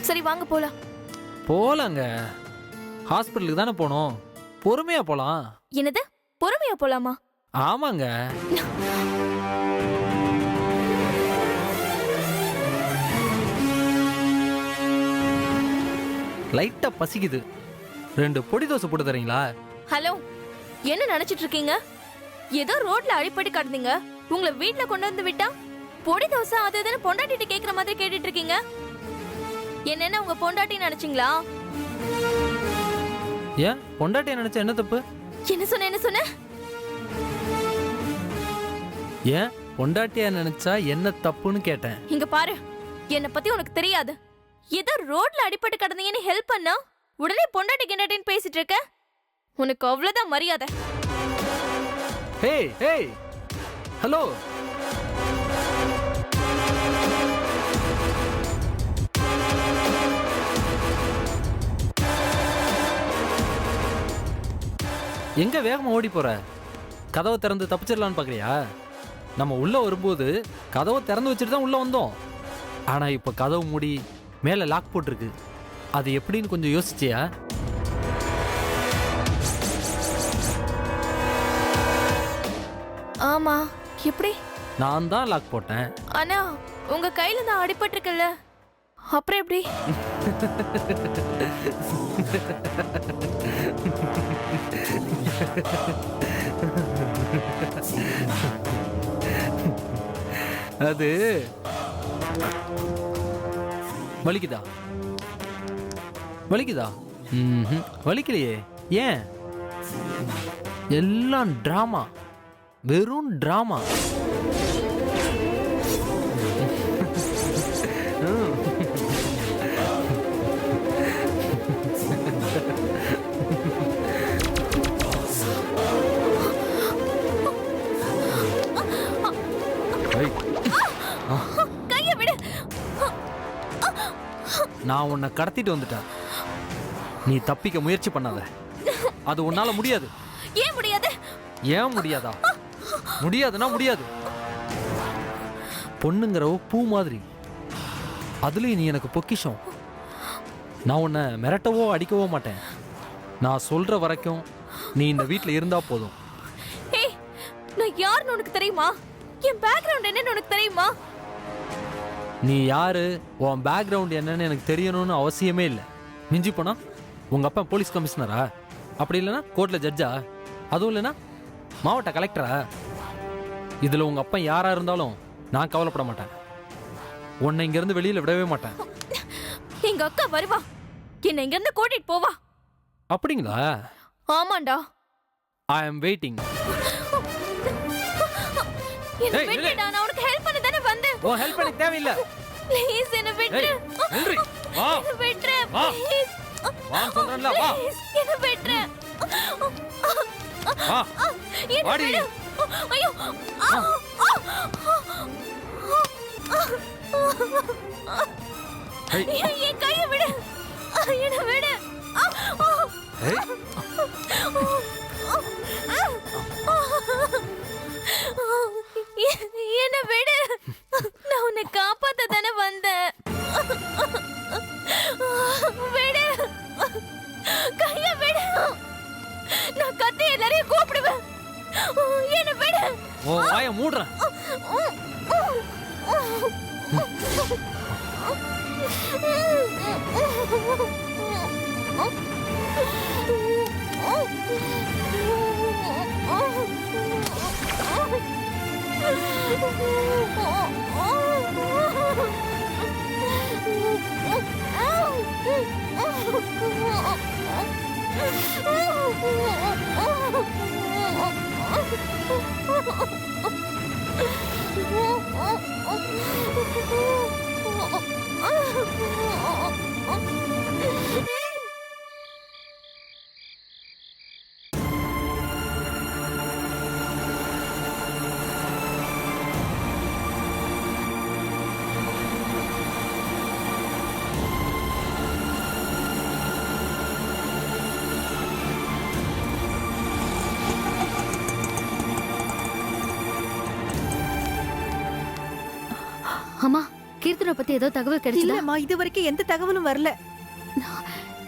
சரி வாங்க போலாம். போலாங்க. ஹாஸ்பிட்டலுக்கு தானே போனோம், பொறுமையா போலாம். என்னது பொறுமையா போலாமா? ஆமாங்க. லைட்டா பசிக்குது, 2 பொடி தோசை போட்டு தரீங்களா? ஹலோ, என்ன நினைச்சிட்டு இருக்கீங்க? ஏதோ ரோட்ல அடிப்படி கடந்தீங்க, உங்களை வீட்ல கொண்டு வந்து விட்டா பொடி தோசை அது இதுன்னு பொண்டாட்டிட்டு கேக்குற மாதிரி கேட்டுட்டு இருக்கீங்க. என்னென்ன உங்க பொண்டாட்டி நினைச்சீங்களா? ஏன் பொண்டாட்டிய நினைச்சா என்ன தப்பு? என்ன சொன்ன? ஏன் பொண்டாட்டியா நினைச்சா என்ன தப்புன்னு கேட்டேன். இங்க பாரு, என்ன பத்தி உனக்கு தெரியாது. ஏதோ ரோட்ல அடிபட்டு கிடந்தீங்கன்னு ஹெல்ப் பண்ணா உடனே பொண்டாட்டி கிண்டாட்டின்னு பேசிட்டு இருக்க. உனக்கு அவ்வளவுதான் மரியாதை. ஹே ஹே ஹலோ, எங்க வேகமா ஓடி போற? கதவை திறந்து தப்பிச்சிடலான்னு பாக்குறியா? நம்ம உள்ள வரும்போது கதவை திறந்து வச்சுட்டு தான் உள்ள வந்தோம். ஆனா இப்ப கதவு மூடி மேல லாக் போட்டிருக்கு. அது எப்படின்னு கொஞ்சம் யோசிச்சியா? ஆமா, எப்படி? நான் தான் லாக் போட்டேன். ஆனா உங்க கையில தான் அடிபட்டு இருக்குல்ல, அப்புறம் எப்படி? அது வலிக்குதா? வலிக்குதா? வலிக்கலையே. ஏன்? எல்லாம் டிராமா, வெறும் டிராமா. கைய விடு. நான் உன்னை கடத்திட்டு வந்துட்டேன். நீ தப்பிக்க முயற்சி பண்ணாத. அது உன்னால முடியாது. ஏன் முடியாது? ஏன் முடியாதா? முடியாதுன்னா முடியாது. பொண்ணுங்கிறவ பூ மாதிரி, அதுலயும் நீ எனக்கு பொக்கிஷம். நான் உன்னை மிரட்டவோ அடிக்கவோ மாட்டேன். நான் சொல்ற வரைக்கும் நீ இந்த வீட்டில் இருந்தா போதும். ஏய், நான் யாருன்னு உனக்கு தெரியுமா? என் பேக்ரவுண்ட் என்னன்னு உனக்கு தெரியுமா? நீ யாரு, உன் பேக்ரவுண்ட் என்னன்னு எனக்கு தெரியணும்னு அவசியமே இல்லை. மிஞ்சி போனா உங்க அப்பா போலீஸ் கமிஷனரா? அப்படி இல்லைன்னா கோர்ட்ல ஜட்ஜா? அதுவும் இல்லைன்னா மாவட்ட கலெக்டரா? இதுல உங்க அப்பா யாரா இருந்தாலும் நான் கவலைப்பட மாட்டேன். உன்னை இங்க இருந்து வெளியில விடவே மாட்டேன். எங்க அக்கா வருவா, என்ன இங்க இருந்து கூட்டிட்டு போவா. அப்படிங்களா? ஆமாண்டா. ஐ அம் வெயிட்டிங். என்ன விட்டுடா, நான் உனக்கு ஹெல்ப் பண்ண தானே வந்தேன். ஓ ஹெல்ப் எனக்கு தேவையில்லை. ப்ளீஸ் என்ன விட்டுரு. ஹென்றி வா. என்ன விட்டுரு வா. ப்ளீஸ். வா சொல்றேன்ல, வா. என்ன விட்டுரு. வா. என்ன வாடி. விடு. ஐயோ. ஏய். என் கையை விடு. என்ன விடு. ஏய். என்ன விடு. நான் உன்னை காப்பாத்த தானே வந்தேன். விடு. கைய விடு. நான் கத்தி எல்லாரையும் கூப்பிடுவேன். என்ன விடு. ஓ வாயை மூடுறேன். கீர்த்தனை பத்தி ஏதோ தகவல் கிடைச்சதா? இல்லம்மா, இது வரைக்கும் எந்த தகவலும் வரல.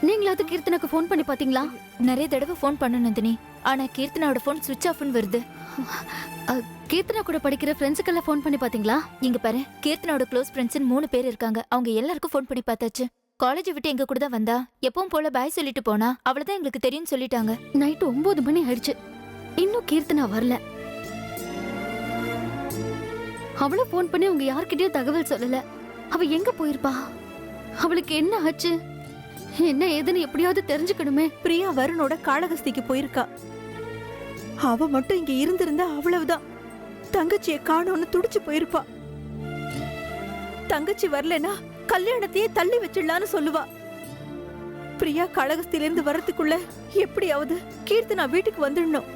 நீங்களாவது கீர்த்தனாக்கு ஃபோன் பண்ணி பாத்தீங்களா? நிறைய தடவை ஃபோன் பண்ண நந்தினி, ஆனா கீர்த்தனாவோட ஃபோன் சுவிட்ச் ஆஃப்னு வருது. கீர்த்தனா கூட படிக்கிற ஃப்ரெண்ட்ஸுக்கெல்லாம் ஃபோன் பண்ணி பாத்தீங்களா? இங்க பாரு, கீர்த்தனாவோட க்ளோஸ் ஃப்ரெண்ட்ஸ் 3 பேர் இருக்காங்க. அவங்க எல்லாருக்கும் ஃபோன் பண்ணி பார்த்தாச்சு. காலேஜ் விட்டு எங்க கூட தான் வந்தா, எப்பவும் போல பாய் சொல்லிட்டு போனா. அவளதான் எங்களுக்கு தெரியும் சொல்லிட்டாங்க. நைட்டு 9 மணி ஆயிடுச்சு, இன்னும் கீர்த்தனா வரல. அவளும் ஃபோன் பண்ணி உங்க யார்கிட்டயும் தகவல் சொல்லல. அவ எங்க போயிருப்பா? அவளுக்கு என்ன ஆச்சு? என்ன ஏதுன்னு எப்படியாவது தெரிஞ்சுக்கணுமே. பிரியா வருணோட காளகஸ்திக்கு போயிருக்கா. அவ மட்டும் இங்க இருந்திருந்தா அவ்வளவுதான். தங்கச்சியை காணோன்னு துடிச்சு போயிருப்பா. தங்கச்சி வரலனா கல்யாணத்தையே தள்ளி வச்சிடலான்னு சொல்லுவா. பிரியா காளகஸ்தில இருந்து வரதுக்குள்ள எப்படியாவது கீர்த்தனா வீட்டுக்கு வந்துடணும்.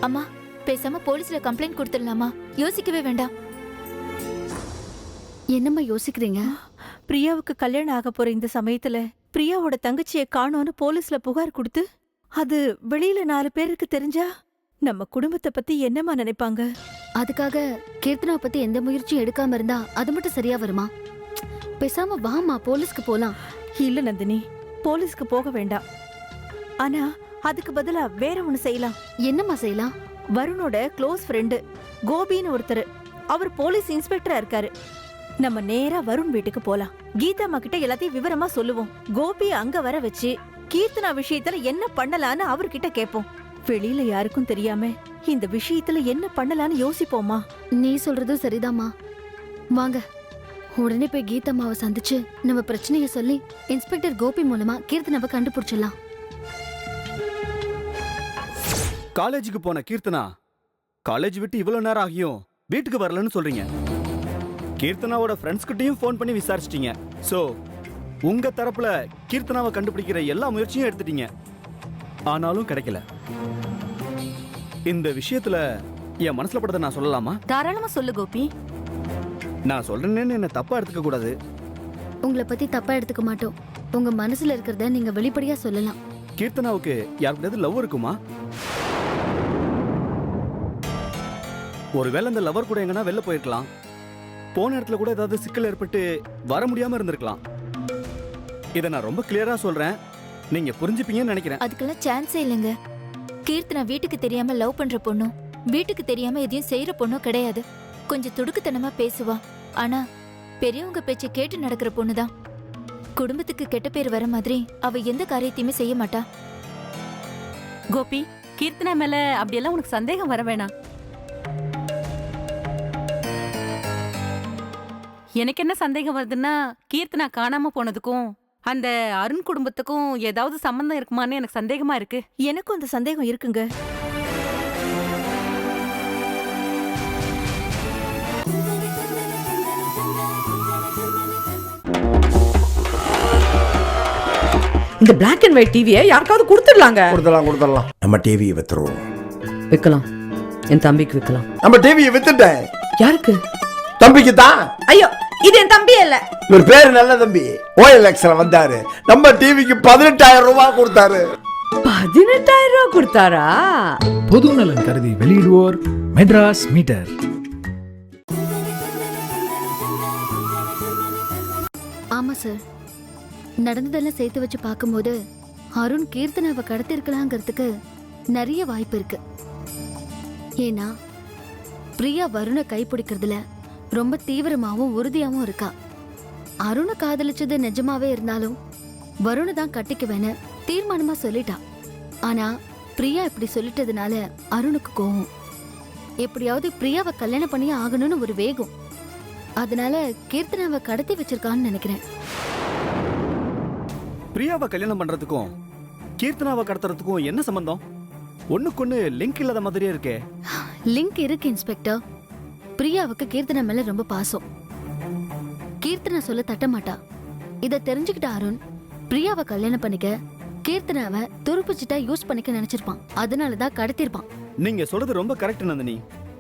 அம்மா, பேசாம போலீஸ்ல கம்ப்ளைண்ட் கொடுத்துடலாமா? யோசிக்கவே வேண்டாம். என்னம்மா யோசிக்கிறீங்க? பிரியாவுக்கு கல்யாணம் ஆக போற இந்த சமயத்துல பிரியாவோட தங்கச்சியை காணோன்னு போலீஸ்ல புகார் கொடுத்து அது வெளியில 4 பேருக்கு தெரிஞ்சா நம்ம குடும்பத்தை பத்தி என்னமா நினைப்பாங்க? அதுக்காக கீர்த்தனா பத்தி எந்த முயற்சியும் எடுக்காம இருந்தா அது மட்டும் சரியா வருமா? பேசாம வாமா, போலீஸ்க்கு போலாம். இல்ல நந்தினி, போலீஸ்க்கு போக வேண்டாம். ஆனா அதுக்கு பதிலா வேற ஒண்ணு செய்யலாம். என்னம்மா செய்யலாம்? வருணோட க்ளோஸ் ஃப்ரெண்டு கோபின்னு ஒருத்தர், அவர் போலீஸ் இன்ஸ்பெக்டரா இருக்காரு. நம்ம நேரா வருண் வீட்டுக்கு போலாம். கீதாம்மா கிட்ட எல்லாத்தையும் விவரமா சொல்லுவோம். கோபி அங்க வர வச்சு கீர்த்தனா விஷயத்துல என்ன பண்ணலான்னு அவர்கிட்ட கேட்போம். வெளியில யாருக்கும் தெரியாம இந்த விஷயத்துல என்ன பண்ணலான்னு யோசிப்போமா? நீ சொல்றதும் சரிதாம்மா. வாங்க, உடனே போய் கீதம்மாவை சந்திச்சு நம்ம பிரச்சனைய சொல்லி இன்ஸ்பெக்டர் கோபி மூலமா கீர்த்தனாவை கண்டுபிடிச்சிடலாம். காலேஜுக்கு போன கீர்த்தனா காலேஜ் விட்டு இவ்வளவு நேரம் ஆகியும் வீட்டுக்கு வரலன்னு சொல்றீங்க. கீர்த்தனாவோட ஃப்ரெண்ட்ஸ் கிட்டயும் ஃபோன் பண்ணி விசாரிச்சிட்டீங்க. சோ உங்க தரப்புல கீர்த்தனாவை கண்டுபிடிக்கிற எல்லா முயற்சியும் எடுத்துட்டீங்க. ஆனாலும் கிடைக்கல. இந்த விஷயத்துல என் மனசுல படுறத நான் சொல்லலாமா? தாராளமா சொல்லு கோபி. நான் சொல்றேன்னு என்ன தப்பா எடுத்துக்க கூடாது. உங்களை பத்தி தப்பா எடுத்துக்க மாட்டோம். உங்க மனசுல இருக்கிறத நீங்க வெளிப்படையா சொல்லலாம். கீர்த்தனாவுக்கு யாருக்கிட்ட லவ் இருக்குமா? ஒருவேளை அந்த லவர் கூட எங்கன்னா வெளில போயிருக்கலாம். போன இடத்துல கூட ஏதாவது சிக்கல் ஏற்பட்டு வர முடியாம இருந்திருக்கலாம். இதை நான் ரொம்ப கிளியரா சொல்றேன், நீங்க புரிஞ்சுப்பீங்கன்னு நினைக்கிறேன். அதுக்கெல்லாம் சான்ஸே இல்லைங்க. கீர்த்தனா வீட்டுக்கு தெரியாம லவ் பண்ற பொண்ணும், வீட்டுக்கு தெரியாம எதையும் செய்யற பொண்ணும் கிடையாது. கொஞ்சம் துடுக்குத்தனமா பேசுவா. ஆனா பெரியவங்க பேச்சை கேட்டு நடக்கிற பொண்ணுதான். குடும்பத்துக்கு கெட்ட பேர் வர மாதிரி அவ எந்த காரியத்தையுமே செய்ய மாட்டா. கோபி, கீர்த்தனா மேல அப்படியெல்லாம் உனக்கு சந்தேகம் வர வேணாம். எனக்கு என்ன சந்தேகம் வருதுன்னா, கீர்த்தனா காணாம போனதுக்கும் அந்த அருண் குடும்பத்துக்கும் ஏதாவது சம்பந்தம் இருக்குமான்னு எனக்கு சந்தேகமா இருக்கு. எனக்கும் அந்த சந்தேகம் இருக்குங்க. இந்த பிளாக் அண்ட் ஒயிட் டிவியை யாருக்காவது கொடுத்துடலாங்க. கொடுத்துடலாம். நம்ம டிவியை வித்துருவோம். விற்கலாம், என் தம்பிக்கு விற்கலாம். நம்ம டிவியை வித்துட்டேன். யாருக்கு? தம்பிக்கு தான். ஐயோ, இது என் தம்பி இல்ல. இவர் பேரு நல்ல தம்பி. OLXல வந்தாரு. நம்ம டிவிக்கு 18,000 ரூபாய் கொடுத்தாரு. 18,000 ரூபாய் கொடுத்தாரா? பொது நலன் கருதி வெளியிடுவோர் மெட்ராஸ் மீட்டர். ஆமா சார், நடந்ததெல்லாம் சேர்த்து வச்சு பார்க்கும்போது அருண் கீர்த்தனாவை கடத்திருக்கலாங்கிறதுக்கு நிறைய வாய்ப்பு இருக்கு. ஏன்னா பிரியா வருணை கைப்பிடிக்கிறதுல ரொம்ப தீவிரமாவும் உறுதியாவும் இருக்கா. அருணை காதலிச்சது நிஜமாவே இருந்தாலும் வருணை தான் கட்டிக்குவேன்னு தீர்மானமா சொல்லிட்டா. ஆனா பிரியா இப்படி சொல்லிட்டதுனால அருணுக்கு கோவம். எப்படியாவது பிரியாவை கல்யாணம் பண்ணி ஆகணும்னு ஒரு வேகம். அதனால கீர்த்தனாவை கடத்தி வச்சிருக்கான்னு நினைக்கிறேன். பிரியாவை கல்யாணம் பண்றதுக்கும் கீர்த்தனாவை கடத்துறதுக்கும் என்ன சம்பந்தம்? ஒண்ணுக்கொன்னு லிங்க் இல்லாத மாதிரியே இருக்கே. லிங்க் இருக்கு இன்ஸ்பெக்டர். பிரியாவுக்கு கீர்த்தனா மேல ரொம்ப பாசம். கீர்த்தனா சொல்ல தட்ட மாட்டா. இத தெரிஞ்சுக்கிட்ட அருண் பிரியாவை கல்யாணம் பண்ணிக்க கீர்த்தனாவை துருப்பிச்சிட்டா யூஸ் பண்ணிக்க நினைச்சிருப்பான். அதனாலதான் கடத்திருப்பான். நீங்க சொல்றது ரொம்ப கரெக்ட் நந்தினி.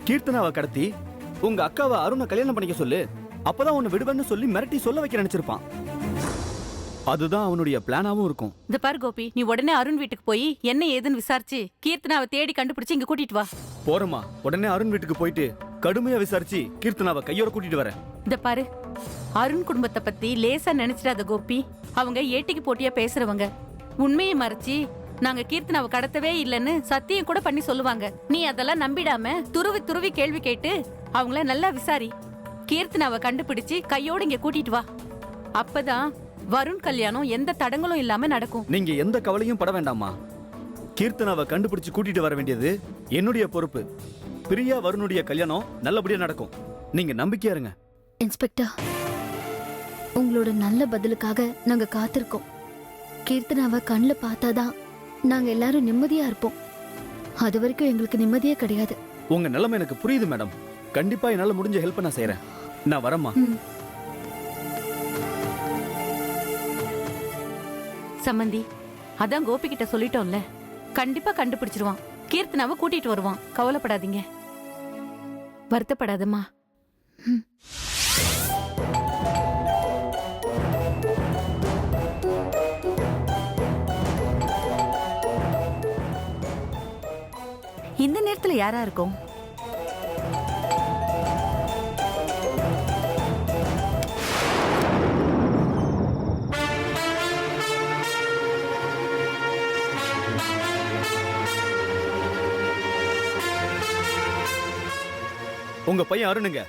கீர்த்தனாவை கடத்தி உங்க அக்காவை அருணை கல்யாணம் பண்ணிக்க சொல்லு, அப்பதான் உன்னை விடுவேன்னு சொல்லி மிரட்டி சொல்ல வைக்க நினைச்சிருப்பான். அதுதான் அவனுடைய பிளானாவும் இருக்கும். இந்த பாரு கோபி, நீ உடனே அருண் வீட்டுக்கு போய் என்ன ஏதுன்னு விசாரிச்சு கீர்த்தனாவை தேடி கண்டுபிடிச்சு இங்க கூட்டிட்டு வா. போறமா, உடனே அருண் வீட்டுக்கு போயிட்டு கடுமையா விசாரிச்சு கீர்த்தனாவை கையோட கூட்டிட்டு வரேன். இந்த பாரு, அருண் குடும்பத்தை பத்தி லேசா நினைச்சிடாத கோபி. அவங்க ஏட்டிக்கு போட்டியா பேசுறவங்க. உண்மையை மறைச்சி நாங்க கீர்த்தனாவை கடத்தவே இல்லைன்னு சத்தியம் கூட பண்ணி சொல்லுவாங்க. நீ அதெல்லாம் நம்பிடாம துருவி துருவி கேள்வி கேட்டு அவங்கள நல்லா விசாரி. கீர்த்தனாவை கண்டுபிடிச்சு கையோட இங்க கூட்டிட்டு வா. அப்பதான் வருண் கல்யாணம் எந்த தடங்களும் இல்லாம நடக்கும். நீங்க எந்த கவலையும் பட வேண்டாமா. கீர்த்தனாவை கண்டுபிடிச்சு கூட்டிட்டு வர வேண்டியது என்னுடைய பொறுப்பு. பிரியா வருணுடைய கல்யாணம் நல்லபடியா நடக்கும். நீங்க நம்பிக்கையா இருங்க. இன்ஸ்பெக்டர், உங்களோட நல்ல பதிலுக்காக நாங்க காத்திருக்கோம். கீர்த்தனாவை கண்ணில் பார்த்தாதான் நாங்க எல்லாரும் நிம்மதியா இருப்போம். அது வரைக்கும் எங்களுக்கு நிம்மதியே கிடையாது. உங்க நிலைமை எனக்கு புரியுது மேடம். கண்டிப்பா என்னால முடிஞ்ச ஹெல்ப் நான் செய்யறேன். நான் வரேம்மா. சம்மந்தி, அதான் கோபி கிட்ட சொல்லிட்டோம்ல, கண்டிப்பா கண்டுபிடிச்சிருவான். கீர்த்தனாவை கூட்டிட்டு வருவான். கவலைப்படாதீங்க, வருத்தப்படாதம்மா. இந்த நேரத்துல யாரா இருக்கும்? உங்க பையன் அருணுங்க,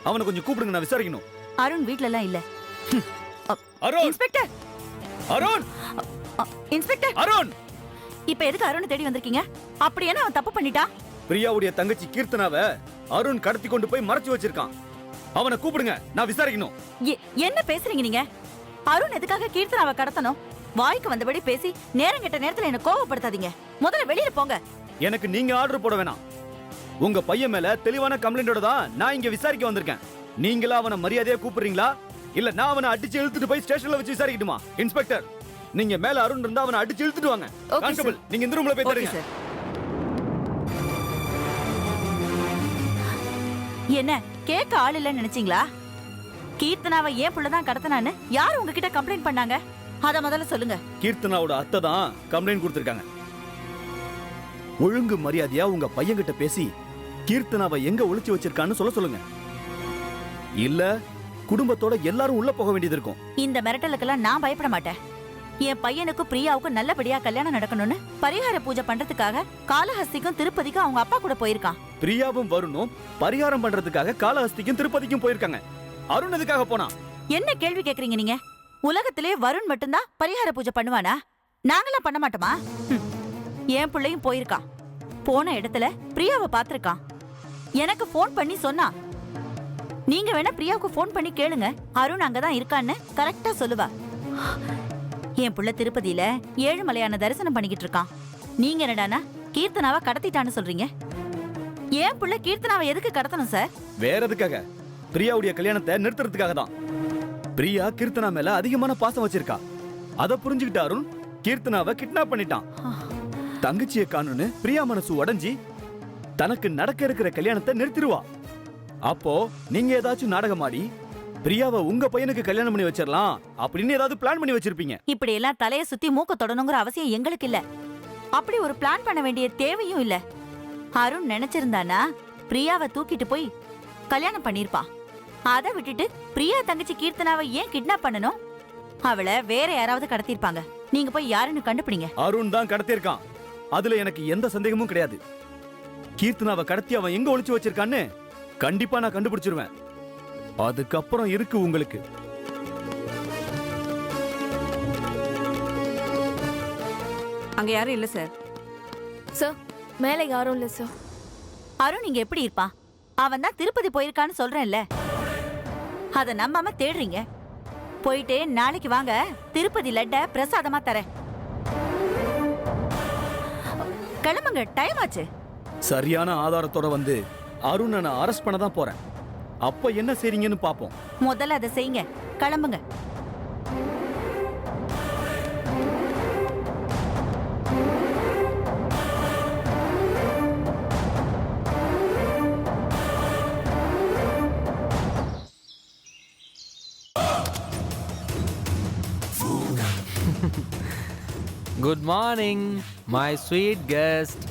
அவனை கொஞ்சம் கூப்பிடுங்க, நான் விசாரிக்கணும். அருண் வீட்ல எல்லாம் இல்ல. அருண்! இன்ஸ்பெக்டர்! அருண்! இன்ஸ்பெக்டர்! அருண்! இப்ப எதுக்கு அருண் தேடி வந்திருக்கீங்க? அப்படி என்ன அவன் தப்பு பண்ணிட்டா? பிரியாவுடைய தங்கச்சி கீர்த்தனாவை அருண் கடத்தி கொண்டு போய் மறைச்சு வச்சிருக்கான். அவனை கூப்பிடுங்க, நான் விசாரிக்கணும். என்ன பேசுறீங்க நீங்க? அருண் எதுக்காக கீர்த்தனாவை கடத்தணும்? வாய்க்கு வந்தபடி பேசி நேரம் கெட்ட நேரத்துல என்ன கோவப்படுத்தாதீங்க. முதல்ல வெளியில போங்க. எனக்கு நீங்க ஆர்டர் போட வேணாம். உங்க பையன் மேல தெளிவான கம்ப்ளைண்டோட தான் நான் இங்க விசாரிக்க வந்திருக்கேன். நீங்களா அவனை மரியாதையா கூப்பிடுறீங்களா, இல்ல நான் அவனை அடிச்சு இழுத்துட்டு போய் ஸ்டேஷன்ல வச்சு விசாரிக்கட்டுமா? இன்ஸ்பெக்டர், நீங்க மேல அருண் இருந்தா அவனை அடிச்சு இழுத்துட்டு வாங்க. கான்ஸ்டபிள், நீங்க இந்த ரூம்ல போய் தருங்க. என்ன கேட்க ஆள் இல்லன்னு நினைச்சீங்களா? கீர்த்தனாவை ஏன் புள்ளதான் கடத்தினான்னு யார் உங்ககிட்ட கம்ப்ளைண்ட் பண்ணாங்க? அத முதல்ல சொல்லுங்க. கீர்த்தனாவோட அத்தை தான் கம்ப்ளைண்ட் கொடுத்திருக்காங்க. ஒழுங்கு மரியாதையா உங்க பையன் கிட்ட பேசி கீர்த்தனாவை எங்க ஒளிச்சு வச்சிருக்கான்னு சொல்லுங்க. இல்ல குடும்பத்தோட எல்லாரும் உள்ள போக வேண்டியது இருக்கும். இந்த மிரட்டலுக்கெல்லாம் நான் பயப்பட மாட்டேன். என் பையனுக்கும் பிரியாவுக்கும் நல்லபடியா கல்யாணம் நடக்கணும்னு பரிகார பூஜை பண்றதுக்காக காளஹஸ்திக்கும் திருப்பதிக்கும் அவங்க அப்பா கூட போயிருக்கான். பிரியாவும் வருணும் பரிகாரம் பண்றதுக்காக காளஹஸ்திக்கும் திருப்பதிக்கும் போயிருக்காங்க. அருண் எதுக்காக போனா? என்ன கேள்வி கேக்குறீங்க நீங்க? உலகத்திலே வருண் மட்டும்தான் பரிகார பூஜை பண்ணுவானா? நாங்களாம் பண்ண மாட்டோமா? என் பிள்ளையும் போயிருக்கான். போன இடத்துல பிரியாவை பாத்திருக்கான். எனக்கு போன் பண்ணி சொன்னா. நீங்க வேணா பிரியாவுக்கு போன் பண்ணி கேளுங்க, அருண் அங்கதான் இருக்கான்னு கரெக்டா சொல்லுவா. என் புள்ள திருப்பதியில ஏழுமலையான தரிசனம் பண்ணிக்கிட்டு இருக்கான். நீங்க என்னடானா கீர்த்தனாவை கடத்திட்டான்னு சொல்றீங்க? என் புள்ள கீர்த்தனாவை எதுக்கு கடத்தணும் சார்? வேற எதுக்காக? பிரியாவுடைய கல்யாணத்தை நிறுத்துறதுக்காக தான். பிரியா கீர்த்தனா மேல அதிகமான பாசம் வச்சிருக்கா. அத புரிஞ்சுக்கிட்ட அருண் கீர்த்தனாவை கிட்னாப் பண்ணிட்டான். தங்கச்சியை காணுன்னு பிரியா மனசு உடைஞ்சி தனக்கு நடக்க இருக்கிற கல்யாணத்தை நிறுத்திடுவா. அப்போ நீங்க ஏதாச்சும் நாடகம் ஆடி பிரியாவை உங்க பையனுக்கு கல்யாணம் பண்ணி வச்சிடலாம் அப்படின்னு ஏதாவது பிளான் பண்ணி வச்சிருப்பீங்க. இப்படி எல்லாம் தலைய சுத்தி மூக்க தொடணுங்கிற அவசியம் எங்களுக்கு இல்ல. அப்படி ஒரு பிளான் பண்ண வேண்டிய தேவையும் இல்ல. அருண் நினைச்சிருந்தானா பிரியாவை தூக்கிட்டு போய் கல்யாணம் பண்ணிருப்பான். அதை விட்டுட்டு பிரியா தங்கச்சி கீர்த்தனாவை ஏன் கிட்னாப் பண்ணணும்? அவளை வேற யாராவது கடத்திருப்பாங்க. நீங்க போய் யாருன்னு கண்டுபிடிங்க. அருண் தான் கடத்திருக்கான், அதுல எனக்கு எந்த சந்தேகமும் கிடையாது. கீர்த்தனாவை கடத்தி அவன் எங்க ஒளிச்சு வச்சிருக்கான்னு கண்டிப்பா நான் கண்டுபிடிச்சிருவேன். அதுக்கப்புறம் இருக்கு உங்களுக்கு. அங்க யாரும் இல்ல சார். சார், மேல யாரும் இல்ல சார். அருண் இங்க எப்படி இருப்பான்? அவன் தான் திருப்பதி போயிருக்கான்னு சொல்றேன்ல. அத நம்பாம தேடுறீங்க. போயிட்டு நாளைக்கு வாங்க, திருப்பதி லட்ட பிரசாதமா தரேன். கிளம்புங்க, டைம் ஆச்சு. சரியான ஆதாரத்தோட வந்து அருணை நான் அரெஸ்ட் பண்ண தான் போறேன். அப்ப என்ன செய்றீங்கன்னு பாப்போம். முதல்ல அதை செய்யுங்க, கிளம்புங்க. Good morning my sweet guest.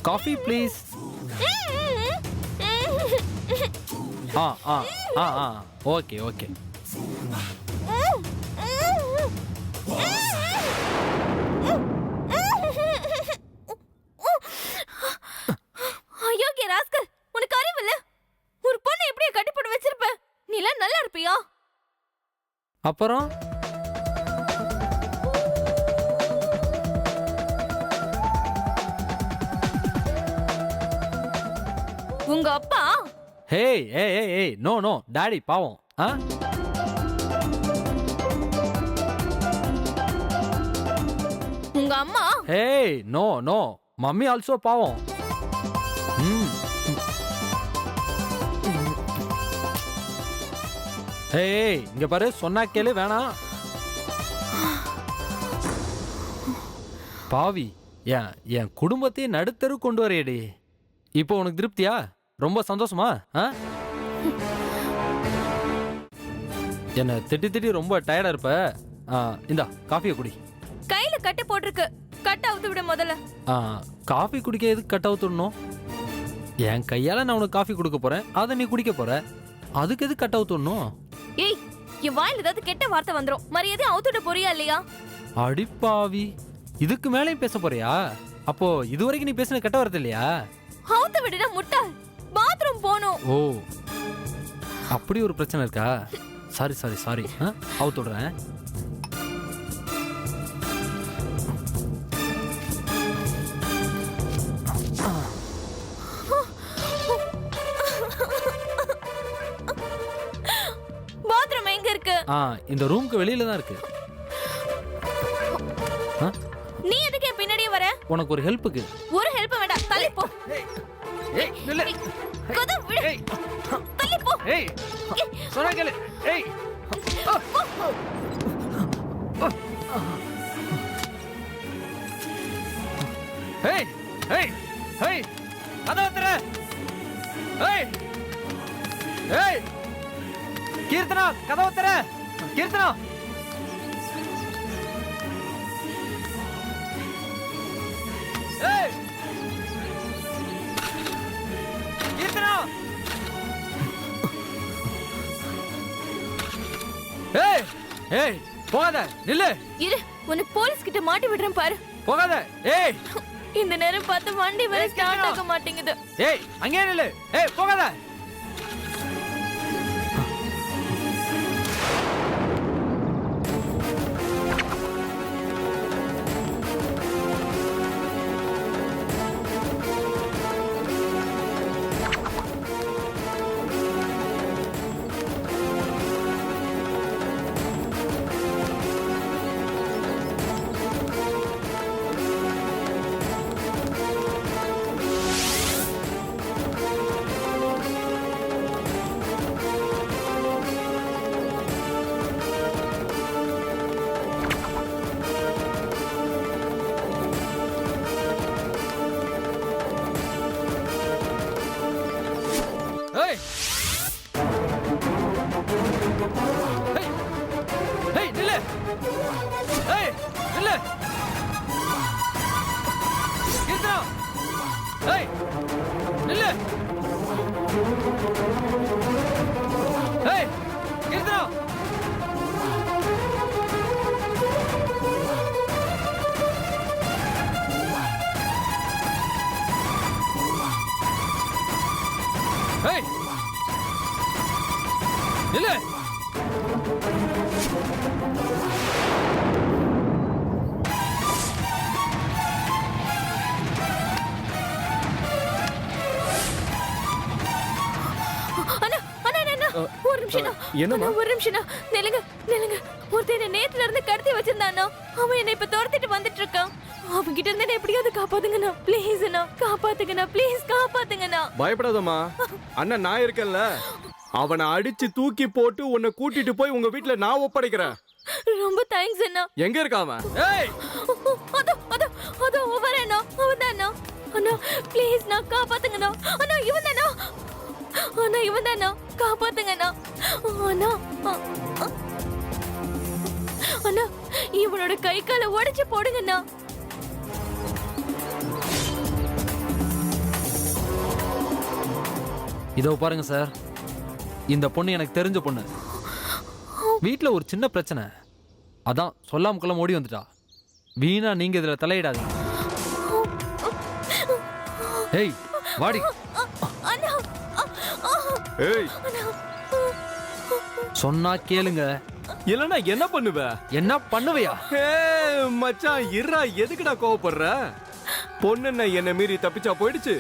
Coffee please. Okay okay. அயோக்கிய ராஸ்கல், உனக்கு அறிவில்ல? ஒரு பொண்ணை எப்படியே கட்டி போட்டு வச்சிருப்ப? நீ எல்லாம் நல்லா இருப்பியா? அப்புறம் உங்க அப்பா ஹே ஏய் ஏய் ஏய் நோ நோ டாடி பாவம். உங்க அம்மா ஹே நோ நோ மம்மி ஆல்சோ பாவம். ஹே இங்க பாரு, சொன்னா கேளு, வேணாம். பாவி, என் குடும்பத்தையே நடுத்தரு கொண்டு வரையடி. இப்போ உனக்கு திருப்தியா? ரொம்ப சந்தோஷமா? என்ன திட்டி திட்டி ரொம்ப டயர்டா இருப்ப. இந்தா காஃபியை குடி. கையில கட்டு போட்டிருக்கு, கட்ட அவுத்து விட முதல்ல. காஃபி குடிக்க எதுக்கு கட் அவுத்துடணும்? என் கையால நான் உனக்கு காஃபி கொடுக்க போறேன், அதை நீ குடிக்க போற. அதுக்கு எதுக்கு கட் அவுத்துடணும்? ஏய், என் வாயில ஏதாவது கெட்ட வார்த்தை வந்துரும். மரியாதை அவுத்துட போறியா இல்லையா? அடிப்பாவி, இதுக்கு மேலேயும் பேச போறியா? அப்போ இதுவரைக்கும் நீ பேசின கெட்ட வார்த்தை இல்லையா? அவுத்து விடுடா முட்டாள், பாத்ரூம் போணும். ஓ, அப்படி ஒரு பிரச்சனை இருக்கா? சாரி சாரி சாரி, அவுத்து விடுறேன். பாத்ரூம் எங்க இருக்கு? இந்த ரூமுக்கு வெளியில தான் இருக்கு. நீ எதுக்கு என் பின்னாடியே வர? உனக்கு ஒரு ஹெல்ப்புக்கு. ஒரு ஹெல்ப் வேண்டாம், தள்ளி போ. ஏய் நில்லு. கதவு விடு. ஏய் தள்ளி போ. ஏய் சொன்னா கேளு. ஏய் ஏய் ஏய் ஏய் கதவு திற. ஏய் ஏய் கீர்த்தனா, கதவு திற. கீர்த்தனா, ஏய் கீர்த்தனா, ஏய் ஏய் போகாத, நில்லு. இரு, உன்னை போலீஸ் கிட்ட மாட்டி விடுறேன் பாரு. போகாத. ஏய் இந்த நேரம் பார்த்து வண்டி வேற ஸ்டார்ட் ஆக மாட்டேங்குது. ஏய் அங்கே நில்லு. ஏய் போகாத. ஏய் ஏய் ஏய் நில்லு. ஏய் நில்லு. கீர்த்தனா, ஏய் நில்லு. ஏய் கீர்த்தனா, ஏய் நில்லு. அண்ணா அண்ணா அண்ணா, ஒரு நிமிஷம். என்னம்மா? ஒரு நிமிஷம். நில்லுங்க நில்லுங்க. ஒருத்தன் நேத்துல இருந்து கடத்தி வச்சிருந்தானா, அவன் என்னை இப்ப துரத்திட்டு வந்துட்டு இருக்கான். அவன்கிட்ட இருந்து என்ன எப்படியாவது காப்பாத்துங்கண்ணா, ப்ளீஸ் அண்ணா, காப்பாத்துங்கண்ணா, ப்ளீஸ் காப்பாத்துங்கண்ணா. பயப்படாதம்மா, அண்ணன் நான் இருக்கேன்ல. அவனை அடிச்சு தூக்கி போட்டு உன்னை கூட்டிட்டு போய் உங்க வீட்டுல நான் ஒப்படைக்கிறேன். ரொம்ப தேங்க்ஸ் அண்ணா. எங்க இருக்கா அவன்? ஏய் அதோ அதோ அதோ வரேண்ணா, அவன்தாண்ணா. அண்ணா ப்ளீஸ் நான் காப்பாத்துங்கண்ணா. அண்ணா இவன்தாண்ணா, அண்ணா இவன்தாண்ணா, காப்பாத்துங்கண்ணா. அண்ணா அண்ணா, இவனோட கை காலை உடைச்சு போடுங்கண்ணா. இதோ பாருங்க சார், இந்த பொண்ணு எனக்கு தெரிஞ்ச பொண்ணு. வீட்டில் ஒரு சின்ன பிரச்சனை, அதான் சொல்லாம கொள்ளாம ஓடி வந்துட்டா. வீணா நீங்க இதுல தலையிடாதீங்க. ஏய் வாடி. அண்ணா ஏய், சொன்னா கேளுங்க. இல்லனா என்ன பண்ணுவ? என்ன பண்ணுவையா? மச்சான் இருடா, எதுக்குடா கோவப்படுற? பொண்ணு என்ன மீறி தப்பிச்சா போயிடுச்சு.